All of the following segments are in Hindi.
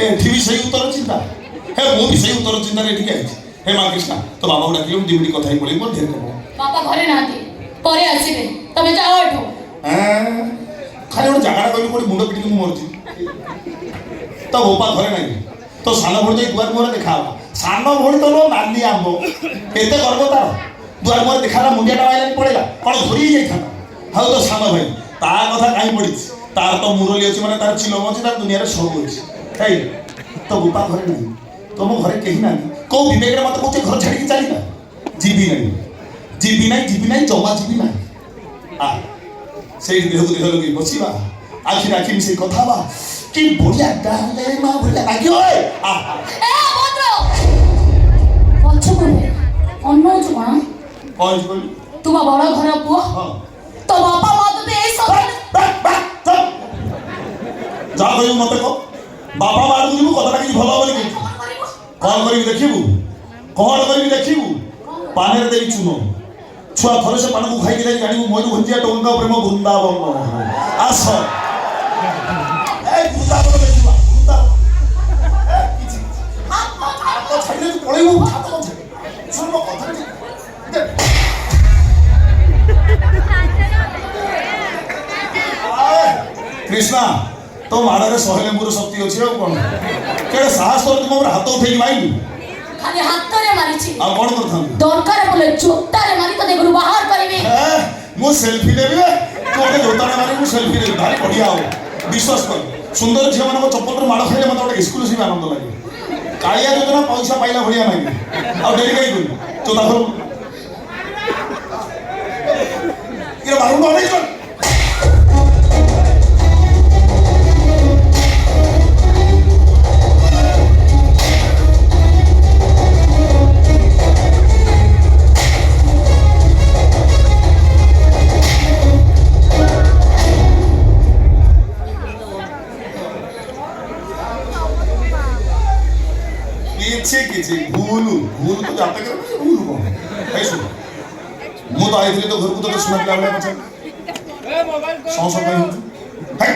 एठी भी सही उत्तर चिंता हे मु भी सही उत्तर चिंता रे ठीक है हे मां कृष्णा तो बाबा उडा किलो दिमिडी कथा ही पळे मोर ढेर को बाबा घरे नाती परे आसीबे तमे जाओ एठो खाली ओड जगाडा कइलो कोडी मुंड पिटी मु मरची तो बाबा घरे नाही तो सानो भोड जाई दुआर मोर देखावा सानो भोड तो लो नाली आंबो एते करबो तार दुआर मोर देखाला मुंडियाटा वाइला पळेला कोन धरी जाई था हाउ तो सानो भाई ता कथा काई पड़ी तार तो मुरली अछि माने तार चिलो अछि तार दुनिया रे सब अछि काई तो बाबा घरे नाही तो मो घरे केही नाही को विवेक रे मत कोचे घर छाडी के चली ना जीबी नहीं जमा जीबी नहीं आ से देह लगे बसिबा आखिर आखिर से कथा बा कि बढ़िया डाले मा बढ़िया लागी ओए आ ए भद्र पछ कोने अन्नो जुमा कौन बोल तू बड़ा घर पुआ हां तो बापा मत दे ए सब जा गयो मते को बाबा मार दिबु कथा कि भलो बोली कौन करी देखिबु पाने देई चुनो छुआ थरे से पानी को खाई के जानी मोर भंजिया टोंगा प्रेम वृंदावन आस ए वृंदावन देखिबा वृंदावन ए किछि हाथ छाइले तू पळेबो हाथ को छाइ सुन मो कथा कृष्णा तो माड़े शहे लेंबूर शक्ति अच्छी कौन केड़े साहस कर तुम हाथ उठे माइल खाली हाथ रे मारिछि आ कोन करथां दरकार बोले जोता रे मारी तो देखु बाहर करबे मो सेल्फी लेबे तो ओटे जोता रे मारी मो सेल्फी लेबे भारी बढ़िया हो विश्वास कर सुंदर झिया मानको चप्पल रे माड़ खाइले मते ओटे एक्सक्लूसिव आनंद लागे कालिया जोतना पैसा पाइला बढ़िया मागे आ डेरी गई कोन जोता खो ये बारू न नहीं कर किछि भूल तो जाते कर भूल को ऐसो मु तो आइथले तो घर को तो सुना पिला बचा ए मोबाइल को सौ कहि है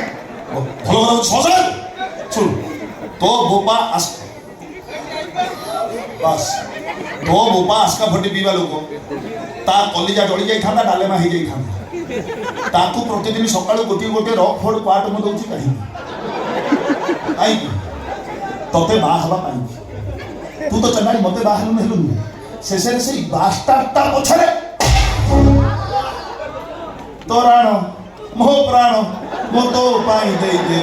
भलो भलो सौ सुन तो बोपा आस बस तो बोपा आसका फटी पीवा लोक ता कलिजा जळी जाई थांदा डालेमा हे जाई थांदा ताकू प्रतिदिन सकाळ गोटी गोटे रॉक फोर्ड पार्ट म दउची काहि आई तते बा हवा पाई तू तो चंगाई मते बाहर में हेलु शेषे से बास्टारटा पछरे तोराण मोह प्राण मो तो पाई दे दे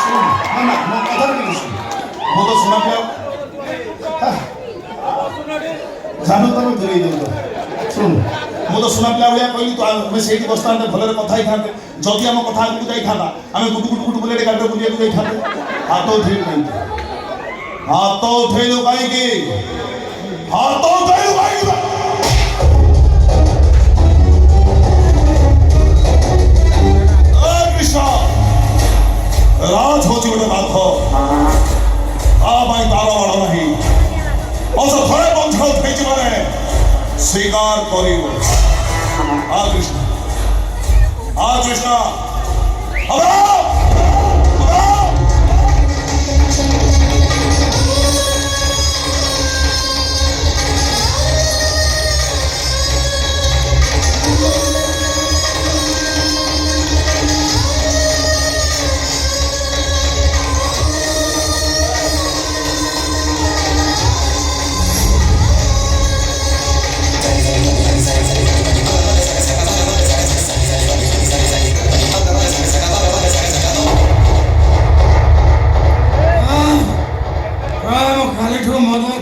सुन ना मो कथा नहीं सुन मो तो सुना पे जानो तो धरे दे सुन मो तो सुना पिला भलिया कहली तो मैं सेठी बस्ता में भलरे कथा ही खाते जदी हम कथा आगु जाई थाना हमें गुटु गुटु गुटु बोले गाडे बुलिया जाई थाते हाथ उठे नहीं हाथ उठे लो भाई की हाथ उठे लो भाई की कृष्ण राज हो जीवन बात हो आ भाई तारा वाला नहीं और सब थोड़े बंद हो थे जीवन स्वीकार करियो आ कृष्ण अब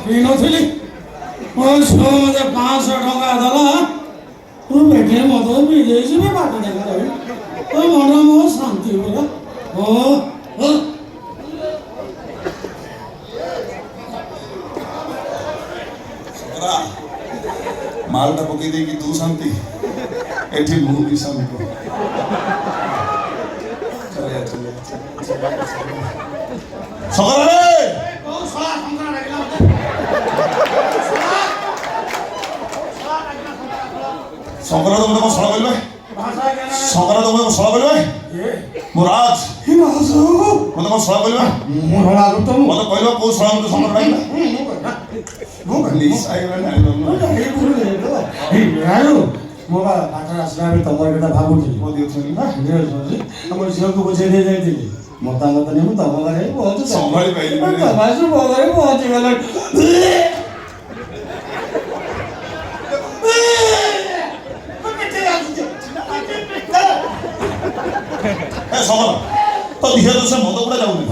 ପିନଥିଲି ମୋ ଝିଅ ମୋତେ 500 ଟଙ୍କା ଦେଲା ତୁ ବେଟେ ମୋତେ ବିଦେଶୀ ବି ବାଟ ଦେଖା ରହି ତୋ ମନ ମୋ ଶାନ୍ତି ବୋଲା मालटा पकई दे कि तू शांति एठी मु भी शांति चले सगरा रे ओ सला संकरा लागला संकरा तो मते सला बोलबे भाषा के संकरा तो मते सला बोलबे मुराज ही राजू मते କ'ଣ ଶଳା କହିବା ମୁଁ ହଳା ତ ମୁଁ ମୋତେ କହିବ କୋଉ ଶଳା ମୋତେ ସମ୍ପର୍କ ଲାଗିଲା ନିଶା ହେଇଗଲାଣି ରାଜୁ ମୋ ପାଠରେ ଆସିଲା ବେଳେ ତମର କଥା ଭାବୁଥିଲି ମୋ ଦେଉଛନ୍ତି ଆମର ଝିଅକୁ ବୁଝେଇ ଦେଇ ଯାଇଥିଲି ମତାମତ ନେଇ ମୁଁ ତମ ଘରେ ପହଞ୍ଚୁ ସମ୍ଭାଳି ପାଇଲିନି ତମ ଘରେ ପହଞ୍ଚିଗଲା ଏ ସମର ତ ଦିହ ତ ସେ ମଦ ଗୁଡ଼ା ଯାଉନି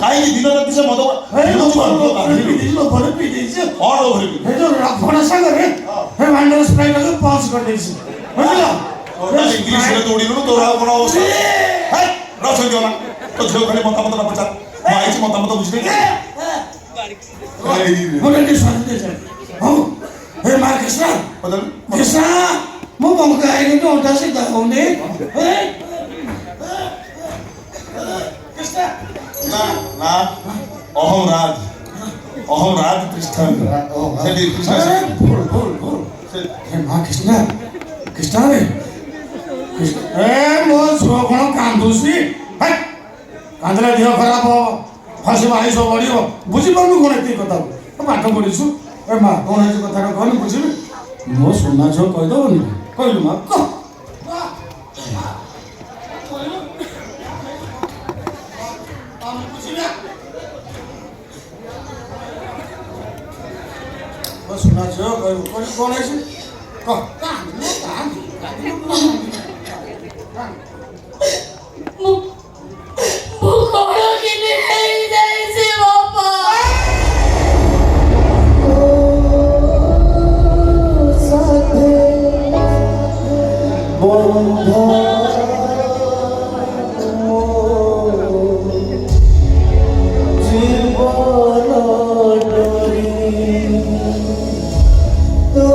କାହିଁକି ଦିନ ରାତି ସେ ମଦ ରଫଣା ସାଙ୍ଗରେ ଭାଣ୍ଡର ସ୍ପ୍ରାଇଟ୍ ପଞ୍ଚ କରିଦେଇଛି ବୁଝିଲ ଇଂଲିଶରେ ଦୌଡ଼ିଲୁ ତୋର ଆଉ କ'ଣ ଅବସ୍ଥା ରହୁଛନ୍ତି ନା ତ ଝିଅ ଖାଲି ମତାମତ ନା ପଚାର ମୁଁ ଆଇଛି ମତାମତ ବୁଝିଲି ହଉ ହେ ମା କୃଷ୍ଣ କୃଷ୍ଣ ମୁଁ ବଙ୍କା ହେଇକି ଅଣ୍ଟା ସିଧା ହଉନି ନା ନା ଅହମ ରାଜ ଖ୍ରୀଷ୍ଟାନ ସେଠି ମା କୃଷ୍ଣ କୃଷ୍ଣ ରେ ଏ ମୋ ଝୁଅ କ'ଣ କାନ୍ଦୁଛି କାନ୍ଦିଲେ ଦେହ ଖରାପ ହବ ଫାସି ମାରି ସବୁ ବଢ଼ିବ ବୁଝିପାରୁନୁ କ'ଣ ଏତିକି କଥା ପାଠ ପଢ଼ିଛୁ ଏ ମା କ'ଣ ହେଇଛି କଥାଟା କହନି ବୁଝିବି ମୋ ସୁନା ଝିଅ କହିଦେବନି କହିଲୁ ମା କହ ସୁନା ଝିଅ କହିବୁ କ'ଣ ହେଇଛି କହ